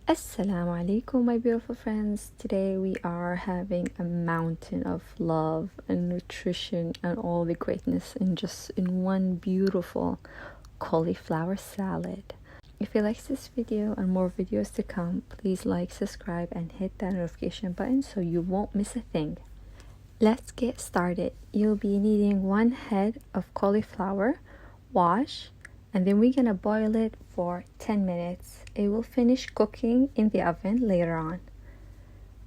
Assalamu alaikum, my beautiful friends. Today we are having a mountain of love and nutrition and all the greatness in one beautiful cauliflower salad. If you like this video and more videos to come, please like, subscribe, and hit that notification button so you won't miss a thing. Let's get started. You'll be needing 1 head of cauliflower, wash, and then we're gonna boil it for 10 minutes. It will finish cooking in the oven later on.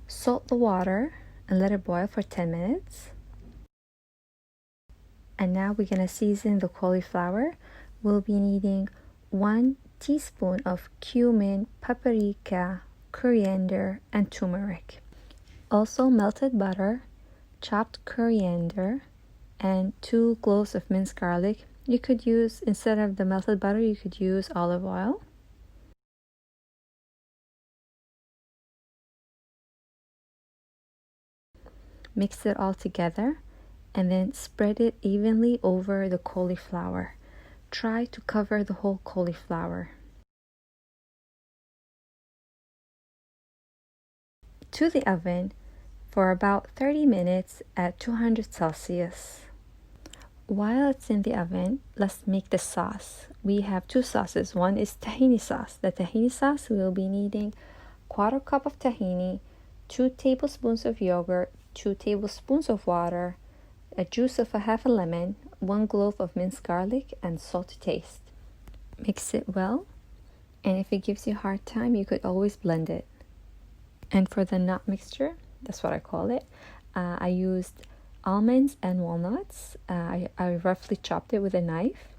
Salt the water and let it boil for 10 minutes. And now we're gonna season the cauliflower. We'll be needing 1 teaspoon of cumin, paprika, coriander, and turmeric. Also melted butter, chopped coriander, and 2 cloves of minced garlic. You could use, instead of the melted butter, you could use olive oil. Mix it all together and then spread it evenly over the cauliflower. Try to cover the whole cauliflower. To the oven for about 30 minutes at 200 Celsius. While it's in the oven, let's make the sauce. We have 2 sauces. One is tahini sauce. The tahini sauce, we'll be needing 1/4 cup of tahini, 2 tablespoons of yogurt, 2 tablespoons of water, a juice of a half a lemon, 1 clove of minced garlic, and salt to taste. Mix it well, and if it gives you a hard time, you could always blend it. And for the nut mixture, that's what I call it, I used almonds and walnuts. I roughly chopped it with a knife,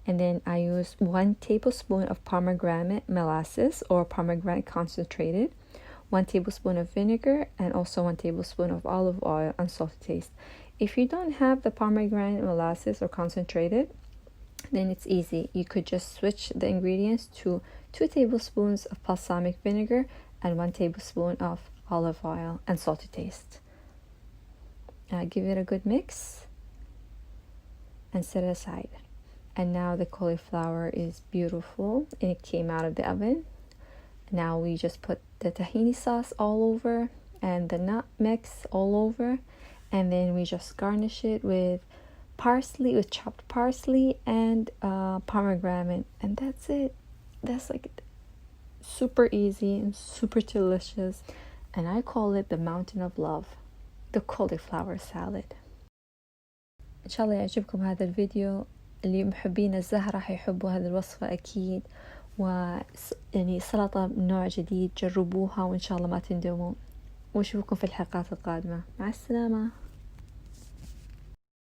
and then I used 1 tablespoon of pomegranate molasses or pomegranate concentrated, 1 tablespoon of vinegar, and also 1 tablespoon of olive oil and salt to taste. If you don't have the pomegranate molasses or concentrated, then it's easy. You could just switch the ingredients to 2 tablespoons of balsamic vinegar and 1 tablespoon of olive oil and salt to taste. Give it a good mix and set it aside. And now the cauliflower is beautiful and it came out of the oven. Now we just put the tahini sauce all over and the nut mix all over, and then we just garnish it with parsley, with chopped parsley and pomegranate, and that's it. That's like super easy and super delicious, and I call it the mountain of love, the cauliflower salad. إن شاء الله يعجبكم هذا الفيديو. اللي محبين الزهرة حيحبوا هذه الوصفة أكيد، ويعني سلطة من نوع جديد. جربوها وإن شاء الله ما تندموا، ونشوفكم في الحلقات القادمة. مع السلامة.